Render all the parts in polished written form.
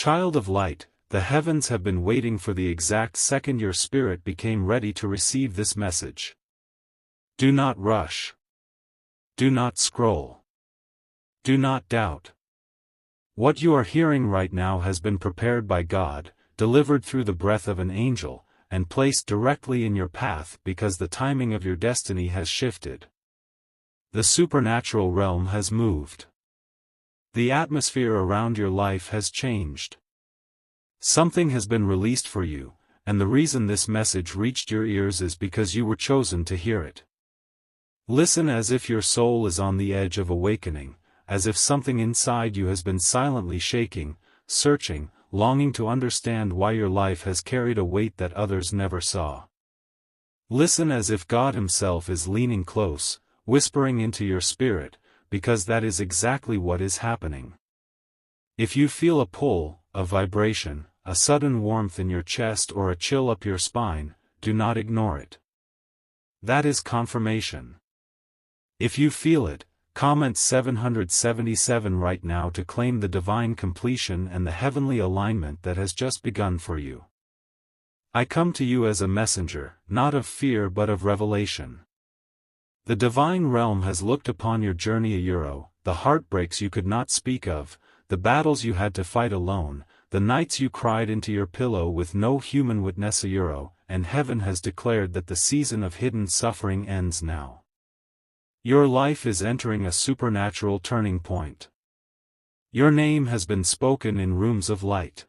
Child of light, the heavens have been waiting for the exact second your spirit became ready to receive this message. Do not rush. Do not scroll. Do not doubt. What you are hearing right now has been prepared by God, delivered through the breath of an angel, and placed directly in your path because the timing of your destiny has shifted. The supernatural realm has moved. The atmosphere around your life has changed. Something has been released for you, and the reason this message reached your ears is because you were chosen to hear it. Listen as if your soul is on the edge of awakening, as if something inside you has been silently shaking, searching, longing to understand why your life has carried a weight that others never saw. Listen as if God Himself is leaning close, whispering into your spirit, because that is exactly what is happening. If you feel a pull, a vibration, a sudden warmth in your chest or a chill up your spine, do not ignore it. That is confirmation. If you feel it, comment 777 right now to claim the divine completion and the heavenly alignment that has just begun for you. I come to you as a messenger, not of fear but of revelation. The divine realm has looked upon your journey the heartbreaks you could not speak of, the battles you had to fight alone, the nights you cried into your pillow with no human witness and heaven has declared that the season of hidden suffering ends now. Your life is entering a supernatural turning point. Your name has been spoken in rooms of light.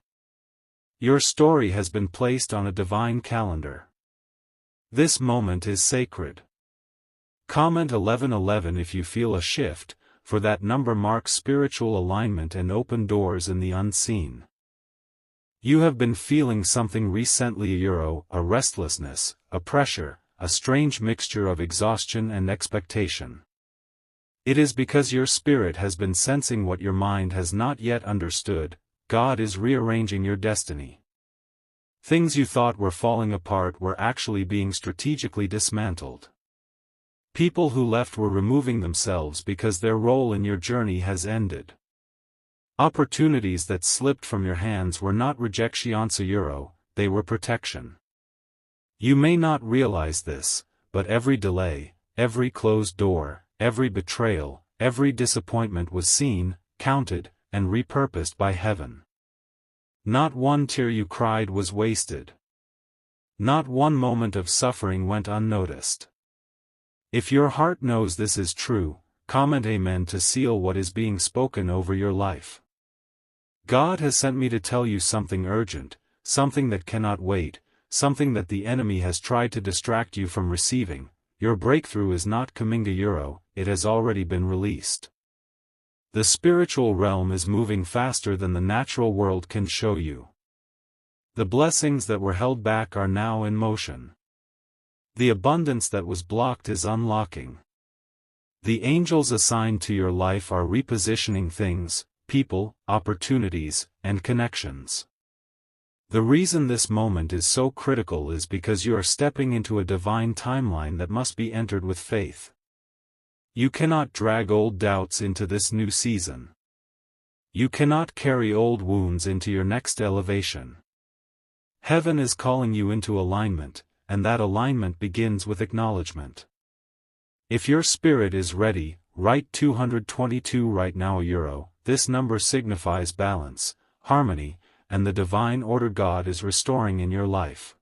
Your story has been placed on a divine calendar. This moment is sacred. Comment 1111 if you feel a shift, for that number marks spiritual alignment and open doors in the unseen. You have been feeling something recently, a restlessness, a pressure, a strange mixture of exhaustion and expectation. It is because your spirit has been sensing what your mind has not yet understood. God is rearranging your destiny. Things you thought were falling apart were actually being strategically dismantled. People who left were removing themselves because their role in your journey has ended. Opportunities that slipped from your hands were not rejection, they were protection. You may not realize this, but every delay, every closed door, every betrayal, every disappointment was seen, counted, and repurposed by heaven. Not one tear you cried was wasted. Not one moment of suffering went unnoticed. If your heart knows this is true, comment Amen to seal what is being spoken over your life. God has sent me to tell you something urgent, something that cannot wait, something that the enemy has tried to distract you from receiving. Your breakthrough is not coming, it has already been released. The spiritual realm is moving faster than the natural world can show you. The blessings that were held back are now in motion. The abundance that was blocked is unlocking. The angels assigned to your life are repositioning things, people, opportunities, and connections. The reason this moment is so critical is because you are stepping into a divine timeline that must be entered with faith. You cannot drag old doubts into this new season. You cannot carry old wounds into your next elevation. Heaven is calling you into alignment, and that alignment begins with acknowledgement. If your spirit is ready, write 222 right now. This number signifies balance, harmony, and the divine order God is restoring in your life.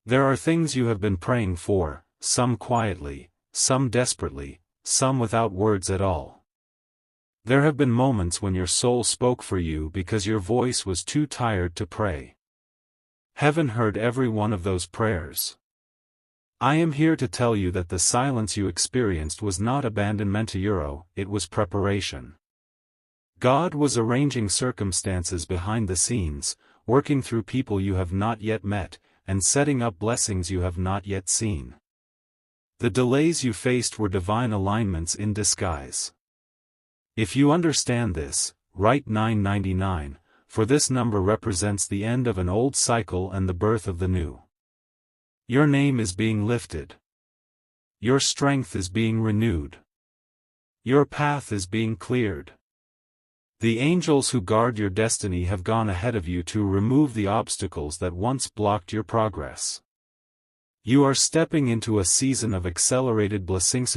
There are things you have been praying for, some quietly, some desperately, some without words at all. There have been moments when your soul spoke for you because your voice was too tired to pray. Heaven heard every one of those prayers. I am here to tell you that the silence you experienced was not abandonment, it was preparation. God was arranging circumstances behind the scenes, working through people you have not yet met, and setting up blessings you have not yet seen. The delays you faced were divine alignments in disguise. If you understand this, write 999, for this number represents the end of an old cycle and the birth of the new. Your name is being lifted. Your strength is being renewed. Your path is being cleared. The angels who guard your destiny have gone ahead of you to remove the obstacles that once blocked your progress. You are stepping into a season of accelerated blessings,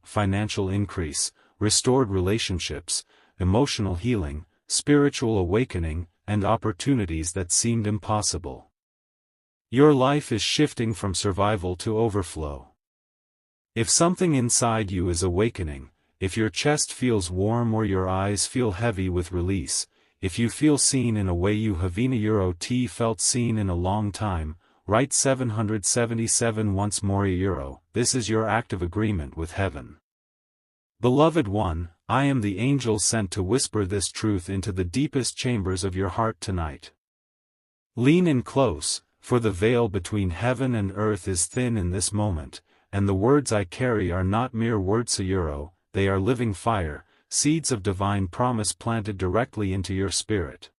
financial increase, restored relationships, emotional healing, spiritual awakening, and opportunities that seemed impossible. Your life is shifting from survival to overflow. If something inside you is awakening, if your chest feels warm or your eyes feel heavy with release, if you feel seen in a way you haven't felt seen in a long time, write 777 once more euro. This is your act of agreement with heaven. Beloved one, I am the angel sent to whisper this truth into the deepest chambers of your heart tonight. Lean in close, for the veil between heaven and earth is thin in this moment, and the words I carry are not mere words, they are living fire, seeds of divine promise planted directly into your spirit.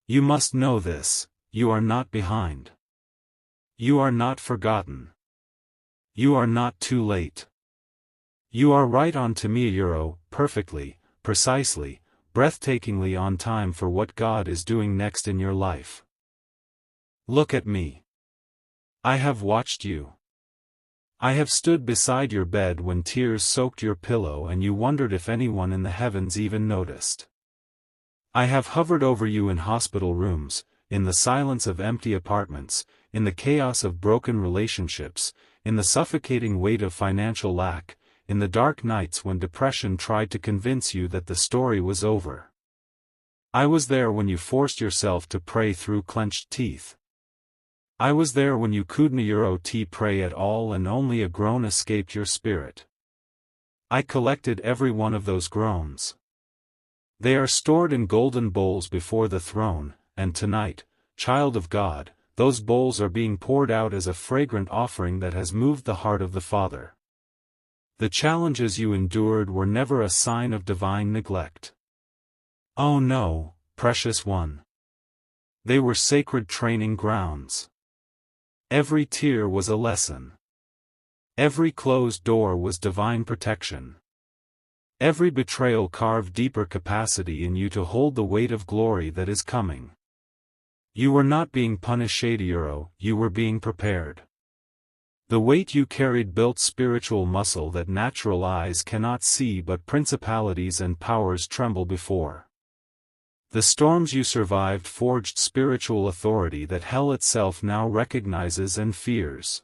You must know this: you are not behind. You are not forgotten. You are not too late. You are right on to me, perfectly, precisely, breathtakingly on time for what God is doing next in your life. Look at me. I have watched you. I have stood beside your bed when tears soaked your pillow and you wondered if anyone in the heavens even noticed. I have hovered over you in hospital rooms, in the silence of empty apartments, in the chaos of broken relationships, in the suffocating weight of financial lack, in the dark nights when depression tried to convince you that the story was over. I was there when you forced yourself to pray through clenched teeth. I was there when you couldn't pray at all and only a groan escaped your spirit. I collected every one of those groans. They are stored in golden bowls before the throne, and tonight, child of God, those bowls are being poured out as a fragrant offering that has moved the heart of the Father. The challenges you endured were never a sign of divine neglect. Oh no, precious one. They were sacred training grounds. Every tear was a lesson. Every closed door was divine protection. Every betrayal carved deeper capacity in you to hold the weight of glory that is coming. You were not being punished, you were being prepared. The weight you carried built spiritual muscle that natural eyes cannot see but principalities and powers tremble before. The storms you survived forged spiritual authority that hell itself now recognizes and fears.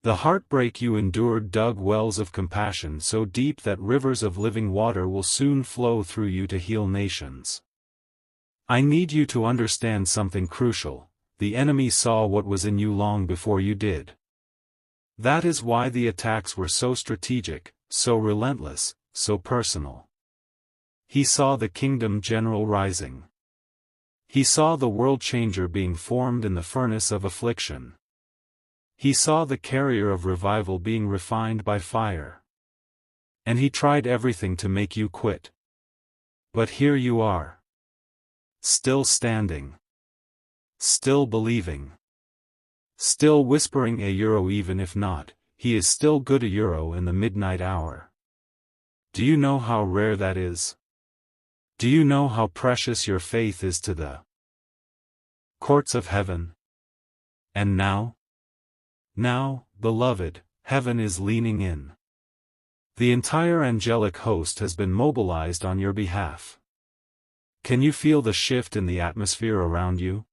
The heartbreak you endured dug wells of compassion so deep that rivers of living water will soon flow through you to heal nations. I need you to understand something crucial: the enemy saw what was in you long before you did. That is why the attacks were so strategic, so relentless, so personal. He saw the kingdom general rising. He saw the world changer being formed in the furnace of affliction. He saw the carrier of revival being refined by fire. And he tried everything to make you quit. But here you are. Still standing. Still believing. Still whispering even if not, he is still good in the midnight hour. Do you know how rare that is? Do you know how precious your faith is to the courts of heaven? And now? Now, beloved, heaven is leaning in. The entire angelic host has been mobilized on your behalf. Can you feel the shift in the atmosphere around you?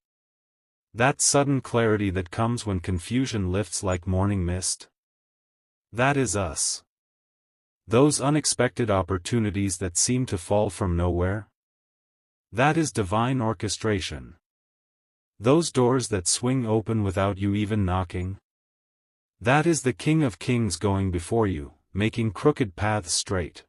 That sudden clarity that comes when confusion lifts like morning mist? That is us. Those unexpected opportunities that seem to fall from nowhere? That is divine orchestration. Those doors that swing open without you even knocking? That is the King of Kings going before you, making crooked paths straight.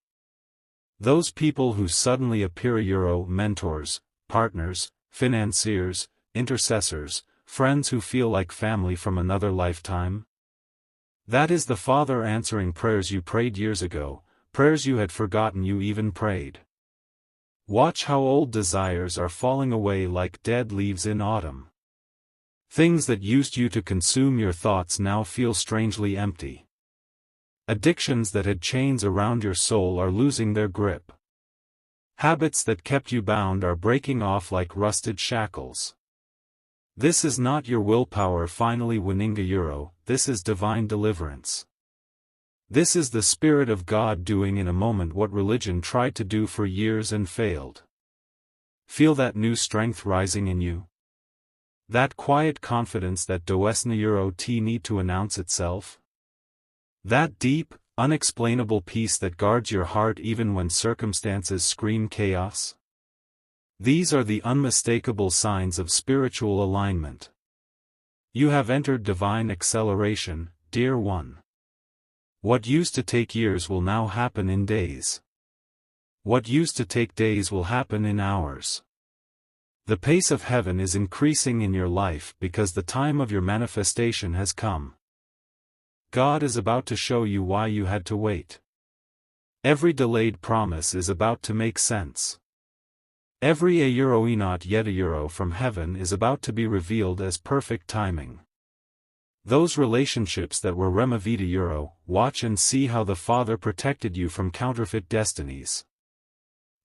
Those people who suddenly appear: mentors, partners, financiers, intercessors, friends who feel like family from another lifetime. That is the Father answering prayers you prayed years ago, prayers you had forgotten you even prayed. Watch how old desires are falling away like dead leaves in autumn. Things that used to consume your thoughts now feel strangely empty. Addictions that had chains around your soul are losing their grip. Habits that kept you bound are breaking off like rusted shackles. This is not your willpower finally winning a euro, this is divine deliverance. This is the Spirit of God doing in a moment what religion tried to do for years and failed. Feel that new strength rising in you? That quiet confidence that does not euro need to announce itself? That deep, unexplainable peace that guards your heart even when circumstances scream chaos? These are the unmistakable signs of spiritual alignment. You have entered divine acceleration, dear one. What used to take years will now happen in days. What used to take days will happen in hours. The pace of heaven is increasing in your life because the time of your manifestation has come. God is about to show you why you had to wait. Every delayed promise is about to make sense. Every euro not yet a euro from heaven is about to be revealed as perfect timing. Those relationships that were Rema Vita euro, watch and see how the Father protected you from counterfeit destinies.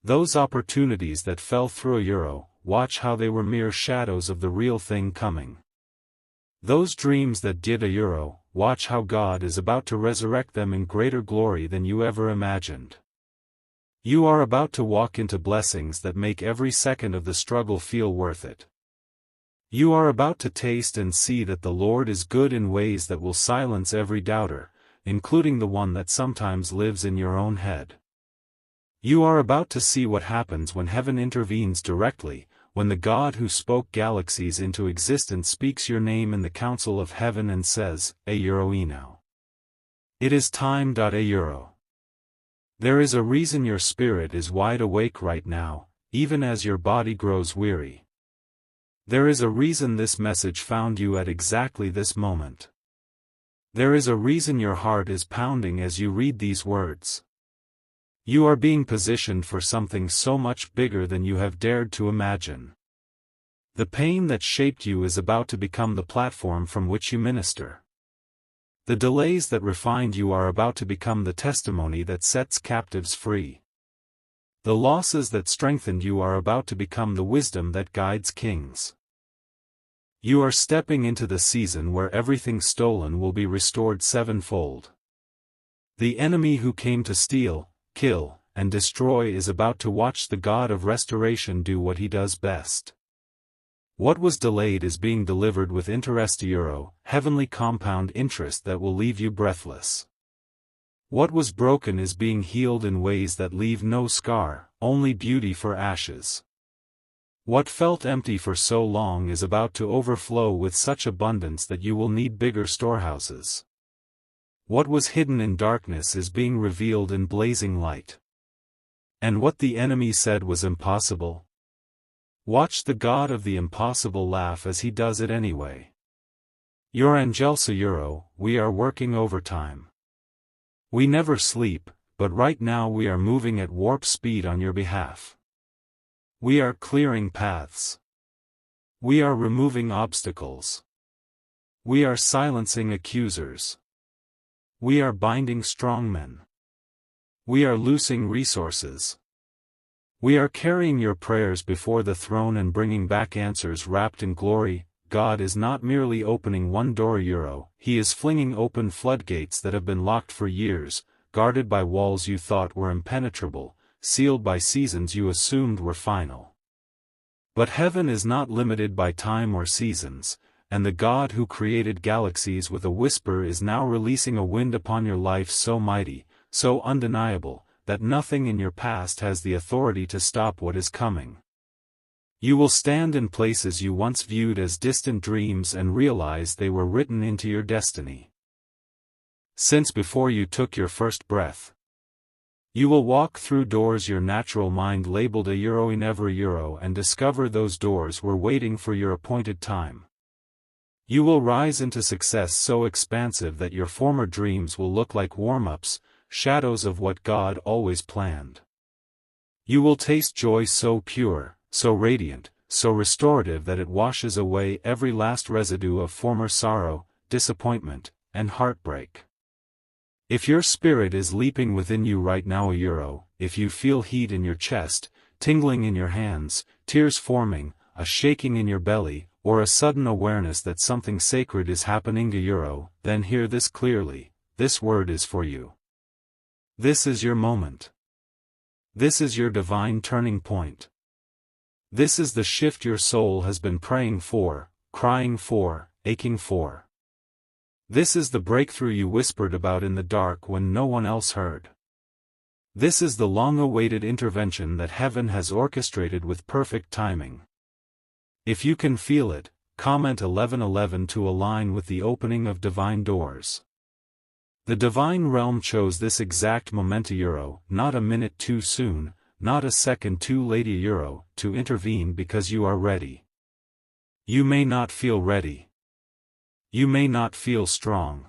Those opportunities that fell through a euro, watch how they were mere shadows of the real thing coming. Those dreams that did a euro, watch how God is about to resurrect them in greater glory than you ever imagined. You are about to walk into blessings that make every second of the struggle feel worth it. You are about to taste and see that the Lord is good in ways that will silence every doubter, including the one that sometimes lives in your own head. You are about to see what happens when heaven intervenes directly, when the God who spoke galaxies into existence speaks your name in the council of heaven and says, "A euro now. It is time. A euro." There is a reason your spirit is wide awake right now, even as your body grows weary. There is a reason this message found you at exactly this moment. There is a reason your heart is pounding as you read these words. You are being positioned for something so much bigger than you have dared to imagine. The pain that shaped you is about to become the platform from which you minister. The delays that refined you are about to become the testimony that sets captives free. The losses that strengthened you are about to become the wisdom that guides kings. You are stepping into the season where everything stolen will be restored sevenfold. The enemy who came to steal, kill, and destroy is about to watch the God of restoration do what he does best. What was delayed is being delivered with interest euro, heavenly compound interest that will leave you breathless. What was broken is being healed in ways that leave no scar, only beauty for ashes. What felt empty for so long is about to overflow with such abundance that you will need bigger storehouses. What was hidden in darkness is being revealed in blazing light. And what the enemy said was impossible? Watch the God of the impossible laugh as he does it anyway. Your Angelsa euro, we are working overtime. We never sleep, but right now we are moving at warp speed on your behalf. We are clearing paths. We are removing obstacles. We are silencing accusers. We are binding strongmen. We are loosing resources. We are carrying your prayers before the throne and bringing back answers wrapped in glory. God is not merely opening one door euro, he is flinging open floodgates that have been locked for years, guarded by walls you thought were impenetrable, sealed by seasons you assumed were final. But heaven is not limited by time or seasons, and the God who created galaxies with a whisper is now releasing a wind upon your life so mighty, so undeniable, that nothing in your past has the authority to stop what is coming. You will stand in places you once viewed as distant dreams and realize they were written into your destiny. Since before you took your first breath, you will walk through doors your natural mind labeled a euro in every euro and discover those doors were waiting for your appointed time. You will rise into success so expansive that your former dreams will look like warm-ups, shadows of what God always planned. You will taste joy so pure, so radiant, so restorative that it washes away every last residue of former sorrow, disappointment, and heartbreak. If your spirit is leaping within you right now a euro, if you feel heat in your chest, tingling in your hands, tears forming, a shaking in your belly, or a sudden awareness that something sacred is happening to you, then hear this clearly: this word is for you. This is your moment. This is your divine turning point. This is the shift your soul has been praying for, crying for, aching for. This is the breakthrough you whispered about in the dark when no one else heard. This is the long-awaited intervention that heaven has orchestrated with perfect timing. If you can feel it, comment 1111 to align with the opening of divine doors. The divine realm chose this exact moment not a minute too soon, not a second too late to intervene because you are ready. You may not feel ready. You may not feel strong.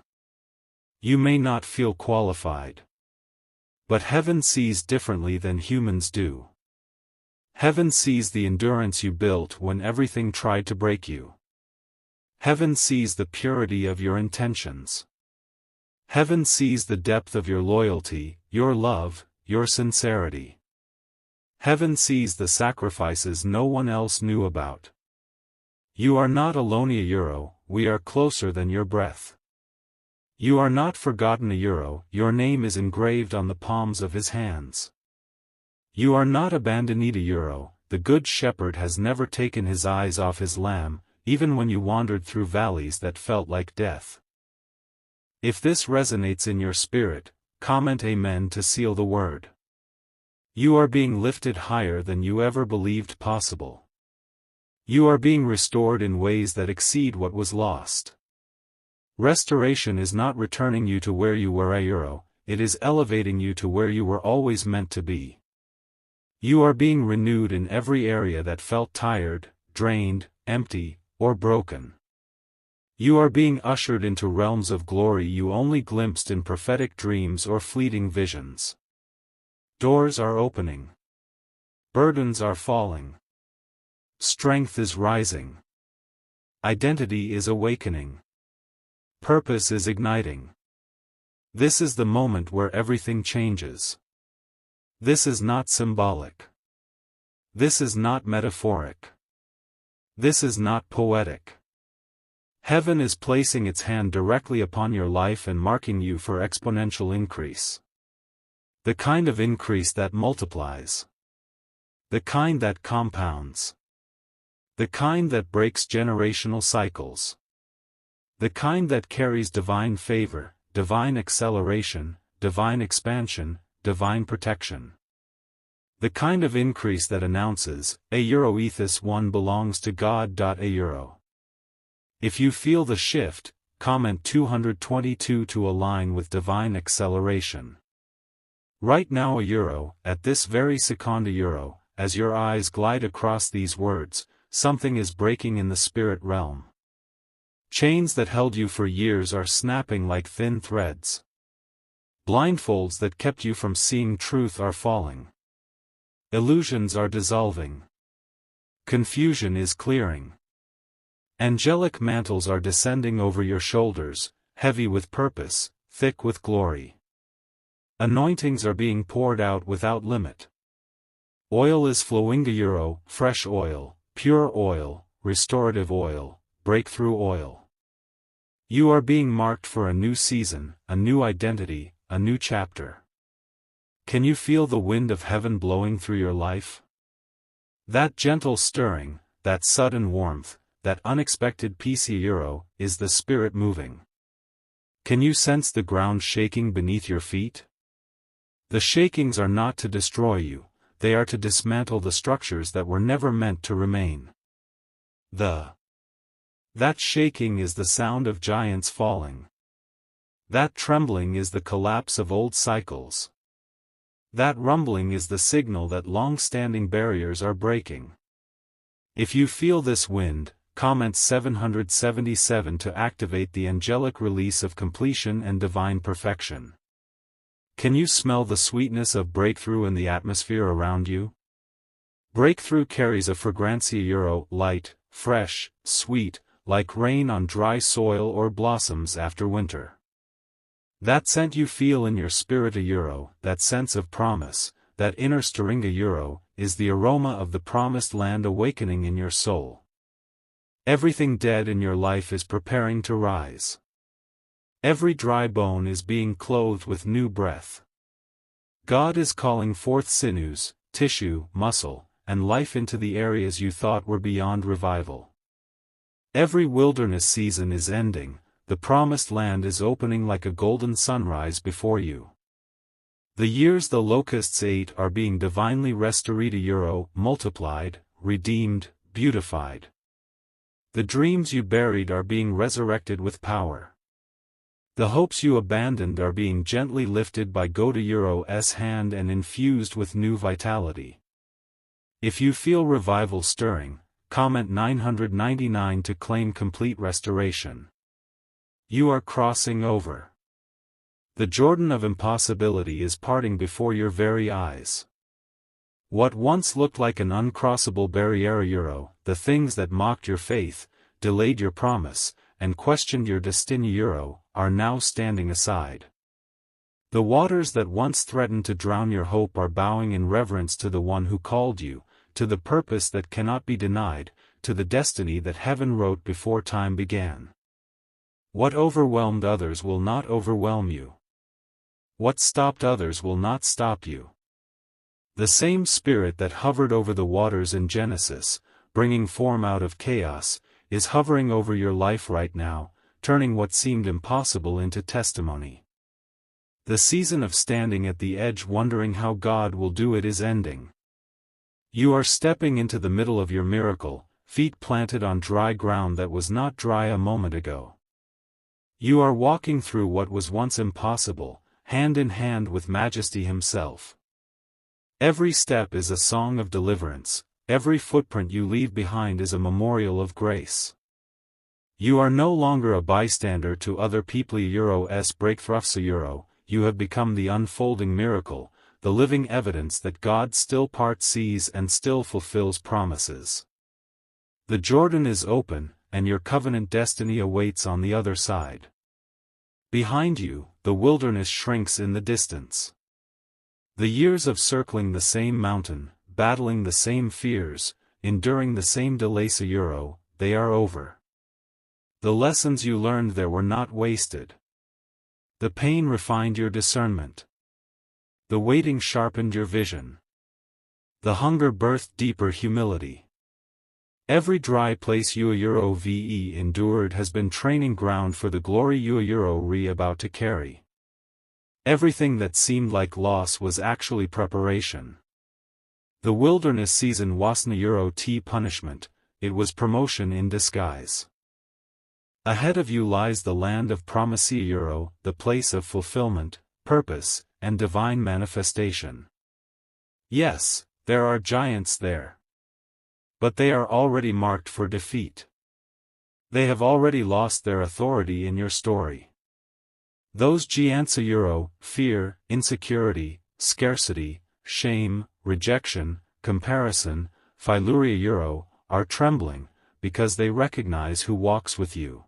You may not feel qualified. But heaven sees differently than humans do. Heaven sees the endurance you built when everything tried to break you. Heaven sees the purity of your intentions. Heaven sees the depth of your loyalty, your love, your sincerity. Heaven sees the sacrifices no one else knew about. You are not alone, we are closer than your breath. You are not forgotten, your name is engraved on the palms of his hands. You are not abandoned, the Good Shepherd has never taken his eyes off his lamb, even when you wandered through valleys that felt like death. If this resonates in your spirit, comment Amen to seal the word. You are being lifted higher than you ever believed possible. You are being restored in ways that exceed what was lost. Restoration is not returning you to where you were, it is elevating you to where you were always meant to be. You are being renewed in every area that felt tired, drained, empty, or broken. You are being ushered into realms of glory you only glimpsed in prophetic dreams or fleeting visions. Doors are opening. Burdens are falling. Strength is rising. Identity is awakening. Purpose is igniting. This is the moment where everything changes. This is not symbolic. This is not metaphoric. This is not poetic. Heaven is placing its hand directly upon your life and marking you for exponential increase. The kind of increase that multiplies. The kind that compounds. The kind that breaks generational cycles. The kind that carries divine favor, divine acceleration, divine expansion, divine protection. The kind of increase that announces, Ethos 1 belongs to God. If you feel the shift, comment 222 to align with divine acceleration. Right now, at this very second, as your eyes glide across these words, something is breaking in the spirit realm. Chains that held you for years are snapping like thin threads. Blindfolds that kept you from seeing truth are falling. Illusions are dissolving. Confusion is clearing. Angelic mantles are descending over your shoulders, heavy with purpose, thick with glory. Anointings are being poured out without limit. Oil is flowing, fresh oil, pure oil, restorative oil, breakthrough oil. You are being marked for a new season, a new identity, a new chapter. Can you feel the wind of heaven blowing through your life? That gentle stirring, that sudden warmth, that unexpected peace, is the Spirit moving. Can you sense the ground shaking beneath your feet? The shakings are not to destroy you, they are to dismantle the structures that were never meant to remain. That shaking is the sound of giants falling. That trembling is the collapse of old cycles. That rumbling is the signal that long-standing barriers are breaking. If you feel this wind, comment 777 to activate the angelic release of completion and divine perfection. Can you smell the sweetness of breakthrough in the atmosphere around you? Breakthrough carries a fragrancy, light, fresh, sweet, like rain on dry soil or blossoms after winter. That scent you feel in your spirit, that sense of promise, that inner stirring, is the aroma of the promised land awakening in your soul. Everything dead in your life is preparing to rise. Every dry bone is being clothed with new breath. God is calling forth sinews, tissue, muscle, and life into the areas you thought were beyond revival. Every wilderness season is ending, the promised land is opening like a golden sunrise before you. The years the locusts ate are being divinely restored, multiplied, redeemed, beautified. The dreams you buried are being resurrected with power. The hopes you abandoned are being gently lifted by God's hand and infused with new vitality. If you feel revival stirring, comment 999 to claim complete restoration. You are crossing over. The Jordan of impossibility is parting before your very eyes. What once looked like an uncrossable barrier, the things that mocked your faith, delayed your promise, and questioned your destiny, are now standing aside. The waters that once threatened to drown your hope are bowing in reverence to the one who called you, to the purpose that cannot be denied, to the destiny that heaven wrote before time began. What overwhelmed others will not overwhelm you. What stopped others will not stop you. The same Spirit that hovered over the waters in Genesis, bringing form out of chaos, is hovering over your life right now, turning what seemed impossible into testimony. The season of standing at the edge wondering how God will do it is ending. You are stepping into the middle of your miracle, feet planted on dry ground that was not dry a moment ago. You are walking through what was once impossible, hand in hand with Majesty Himself. Every step is a song of deliverance, every footprint you leave behind is a memorial of grace. You are no longer a bystander to other people's breakthroughs, you have become the unfolding miracle, the living evidence that God still parts seas and still fulfills promises. The Jordan is open, and your covenant destiny awaits on the other side. Behind you, the wilderness shrinks in the distance. The years of circling the same mountain, battling the same fears, enduring the same delays, they are over. The lessons you learned there were not wasted. The pain refined your discernment. The waiting sharpened your vision. The hunger birthed deeper humility. Every dry place you endured has been training ground for the glory you about to carry. Everything that seemed like loss was actually preparation. The wilderness season wasn't punishment, it was promotion in disguise. Ahead of you lies the land of promise, the place of fulfillment, purpose, and divine manifestation. Yes, there are giants there. But they are already marked for defeat. They have already lost their authority in your story. Those giants, fear, insecurity, scarcity, shame, rejection, comparison, phylluria, are trembling, because they recognize who walks with you.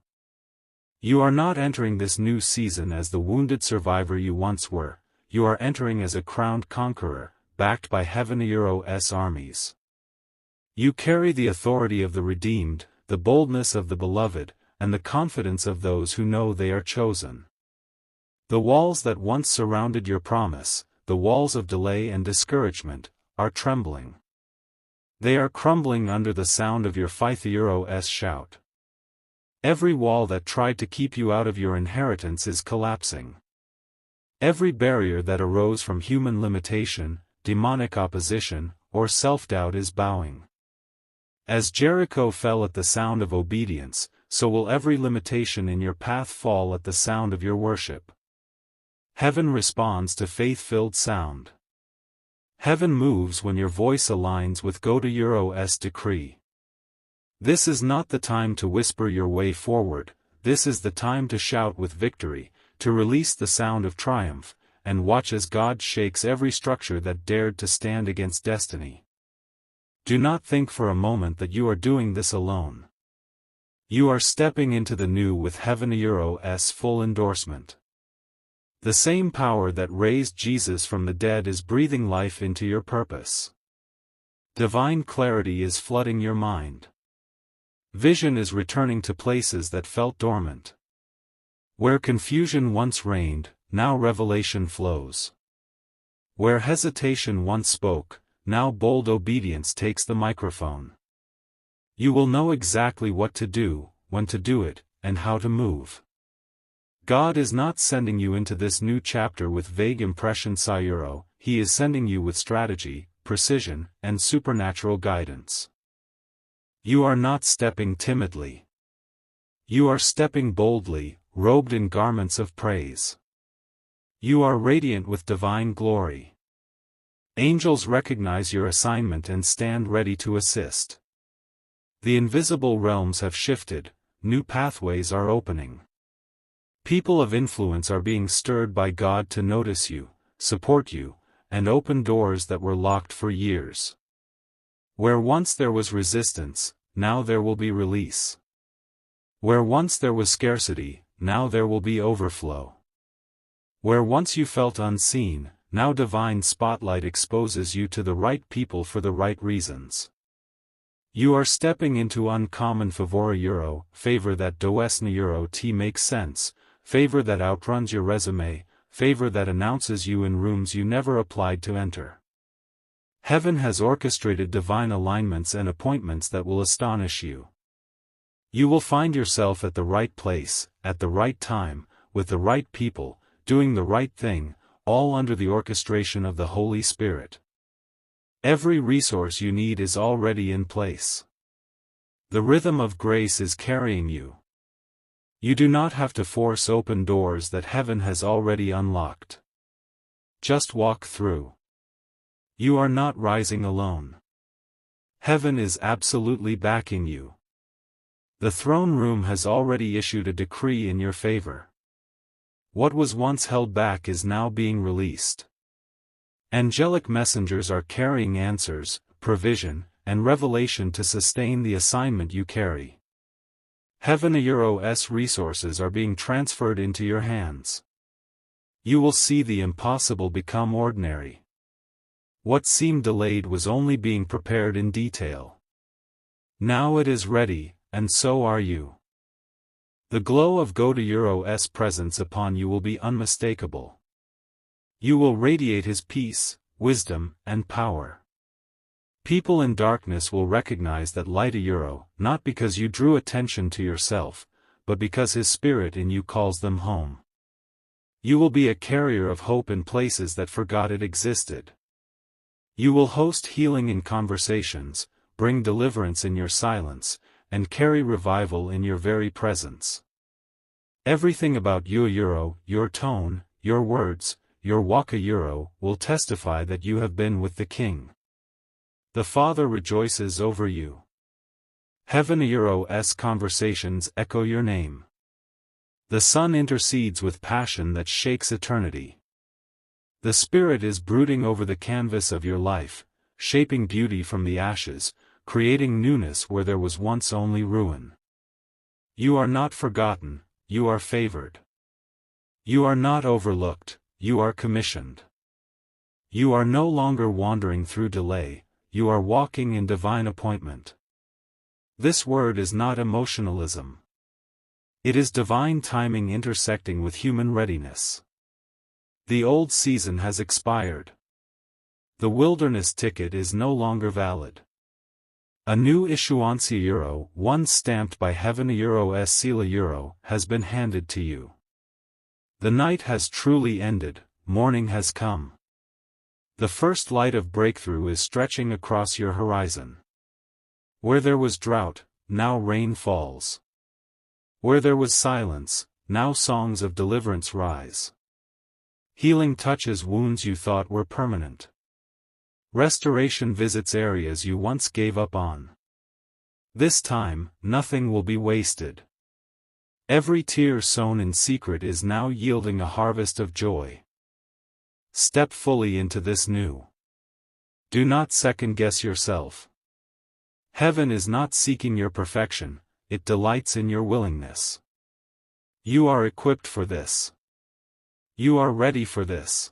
You are not entering this new season as the wounded survivor you once were, you are entering as a crowned conqueror, backed by heaven's armies. You carry the authority of the redeemed, the boldness of the beloved, and the confidence of those who know they are chosen. The walls that once surrounded your promise, the walls of delay and discouragement, are trembling. They are crumbling under the sound of your faith's shout. Every wall that tried to keep you out of your inheritance is collapsing. Every barrier that arose from human limitation, demonic opposition, or self-doubt is bowing. As Jericho fell at the sound of obedience, so will every limitation in your path fall at the sound of your worship. Heaven responds to faith-filled sound. Heaven moves when your voice aligns with God's decree. This is not the time to whisper your way forward, this is the time to shout with victory, to release the sound of triumph, and watch as God shakes every structure that dared to stand against destiny. Do not think for a moment that you are doing this alone. You are stepping into the new with heaven's full endorsement. The same power that raised Jesus from the dead is breathing life into your purpose. Divine clarity is flooding your mind. Vision is returning to places that felt dormant. Where confusion once reigned, now revelation flows. Where hesitation once spoke, now bold obedience takes the microphone. You will know exactly what to do, when to do it, and how to move. God is not sending you into this new chapter with vague impressions sayuro, He is sending you with strategy, precision, and supernatural guidance. You are not stepping timidly. You are stepping boldly, robed in garments of praise. You are radiant with divine glory. Angels recognize your assignment and stand ready to assist. The invisible realms have shifted, new pathways are opening. People of influence are being stirred by God to notice you, support you, and open doors that were locked for years. Where once there was resistance, now there will be release. Where once there was scarcity, now there will be overflow. Where once you felt unseen, now divine spotlight exposes you to the right people for the right reasons. You are stepping into uncommon favor that does not make sense, favor that outruns your resume, favor that announces you in rooms you never applied to enter. Heaven has orchestrated divine alignments and appointments that will astonish you. You will find yourself at the right place, at the right time, with the right people, doing the right thing, all under the orchestration of the Holy Spirit. Every resource you need is already in place. The rhythm of grace is carrying you. You do not have to force open doors that heaven has already unlocked. Just walk through. You are not rising alone. Heaven is absolutely backing you. The throne room has already issued a decree in your favor. What was once held back is now being released. Angelic messengers are carrying answers, provision, and revelation to sustain the assignment you carry. Heaven's resources are being transferred into your hands. You will see the impossible become ordinary. What seemed delayed was only being prepared in detail. Now it is ready, and so are you. The glow of God's presence upon you will be unmistakable. You will radiate His peace, wisdom, and power. People in darkness will recognize that light not because you drew attention to yourself, but because His Spirit in you calls them home. You will be a carrier of hope in places that forgot it existed. You will host healing in conversations, bring deliverance in your silence, and carry revival in your very presence. Everything about you, your tone, your words, your walk will testify that you have been with the King. The Father rejoices over you. Heaven's conversations echo your name. The Son intercedes with passion that shakes eternity. The Spirit is brooding over the canvas of your life, shaping beauty from the ashes, creating newness where there was once only ruin. You are not forgotten, you are favored. You are not overlooked, you are commissioned. You are no longer wandering through delay, you are walking in divine appointment. This word is not emotionalism. It is divine timing intersecting with human readiness. The old season has expired. The wilderness ticket is no longer valid. A new issuance one stamped by Heaven's seal has been handed to you. The night has truly ended, morning has come. The first light of breakthrough is stretching across your horizon. Where there was drought, now rain falls. Where there was silence, now songs of deliverance rise. Healing touches wounds you thought were permanent. Restoration visits areas you once gave up on. This time, nothing will be wasted. Every tear sown in secret is now yielding a harvest of joy. Step fully into this new. Do not second-guess yourself. Heaven is not seeking your perfection, it delights in your willingness. You are equipped for this. You are ready for this.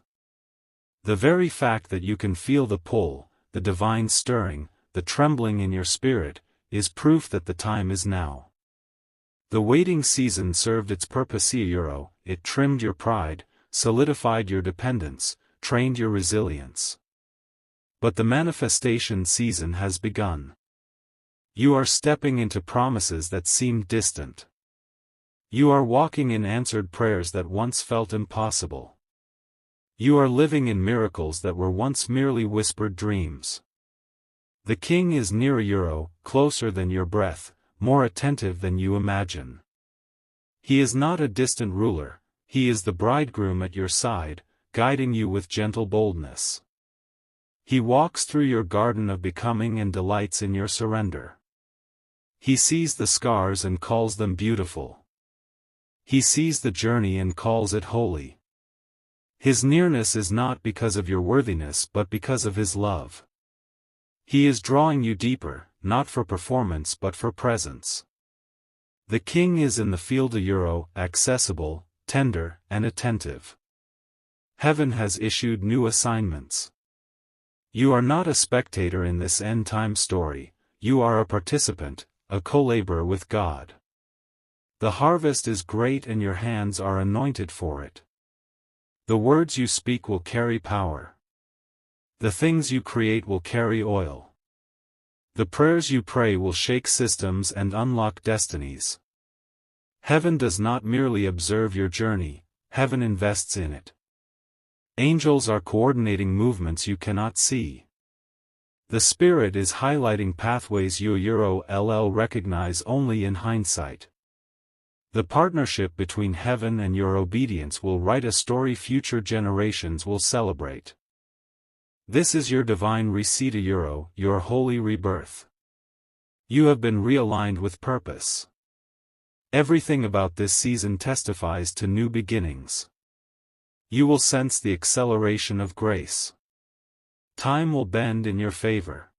The very fact that you can feel the pull, the divine stirring, the trembling in your spirit, is proof that the time is now. The waiting season served its purpose. Euro, it trimmed your pride, solidified your dependence, trained your resilience. But the manifestation season has begun. You are stepping into promises that seemed distant. You are walking in answered prayers that once felt impossible. You are living in miracles that were once merely whispered dreams. The King is near. Euro, closer than your breath, more attentive than you imagine. He is not a distant ruler, he is the bridegroom at your side, guiding you with gentle boldness. He walks through your garden of becoming and delights in your surrender. He sees the scars and calls them beautiful. He sees the journey and calls it holy. His nearness is not because of your worthiness but because of his love. He is drawing you deeper, not for performance but for presence. The King is in the field. Euro, accessible, tender, and attentive. Heaven has issued new assignments. You are not a spectator in this end-time story, you are a participant, a co-laborer with God. The harvest is great and your hands are anointed for it. The words you speak will carry power. The things you create will carry oil. The prayers you pray will shake systems and unlock destinies. Heaven does not merely observe your journey, heaven invests in it. Angels are coordinating movements you cannot see. The Spirit is highlighting pathways you Euro LL recognize only in hindsight. The partnership between heaven and your obedience will write a story future generations will celebrate. This is your divine reset. Euro, your holy rebirth. You have been realigned with purpose. Everything about this season testifies to new beginnings. You will sense the acceleration of grace. Time will bend in your favor.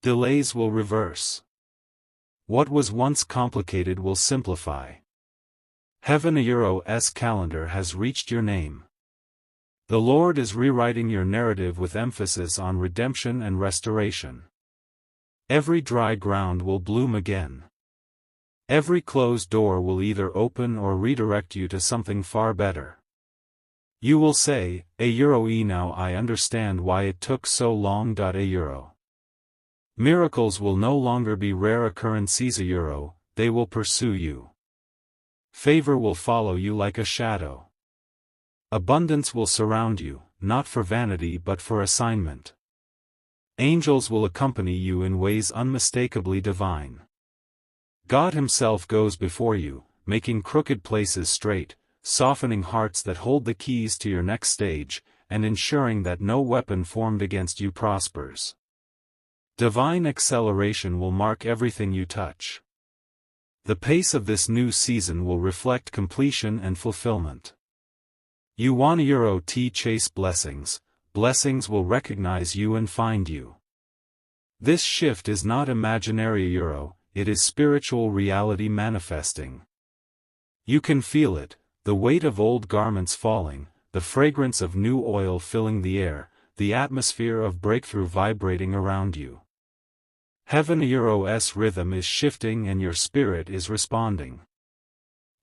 Delays will reverse. What was once complicated will simplify. Heaven. Euro's calendar has reached your name. The Lord is rewriting your narrative with emphasis on redemption and restoration. Every dry ground will bloom again. Every closed door will either open or redirect you to something far better. You will say, now I understand why it took so long. Miracles will no longer be rare occurrences. They will pursue you. Favor will follow you like a shadow. Abundance will surround you, not for vanity but for assignment. Angels will accompany you in ways unmistakably divine. God Himself goes before you, making crooked places straight, softening hearts that hold the keys to your next stage, and ensuring that no weapon formed against you prospers. Divine acceleration will mark everything you touch. The pace of this new season will reflect completion and fulfillment. You want to chase blessings, blessings will recognize you and find you. This shift is not imaginary. It is spiritual reality manifesting. You can feel it, the weight of old garments falling, the fragrance of new oil filling the air, the atmosphere of breakthrough vibrating around you. Heaven's rhythm is shifting and your spirit is responding.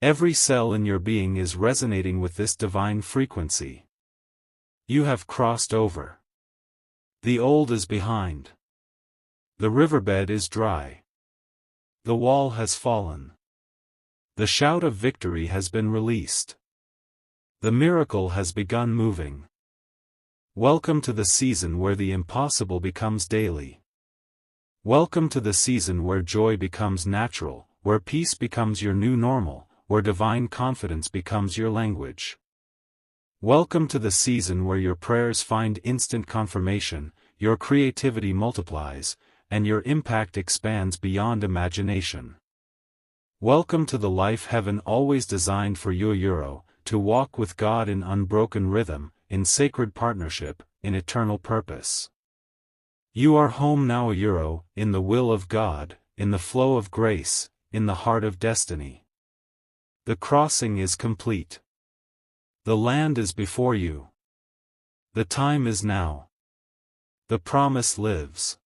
Every cell in your being is resonating with this divine frequency. You have crossed over. The old is behind. The riverbed is dry. The wall has fallen. The shout of victory has been released. The miracle has begun moving. Welcome to the season where the impossible becomes daily. Welcome to the season where joy becomes natural, where peace becomes your new normal, where divine confidence becomes your language. Welcome to the season where your prayers find instant confirmation, your creativity multiplies, and your impact expands beyond imagination. Welcome to the life heaven always designed for you. To walk with God in unbroken rhythm, in sacred partnership, in eternal purpose. You are home now. In the will of God, in the flow of grace, in the heart of destiny. The crossing is complete. The land is before you. The time is now. The promise lives.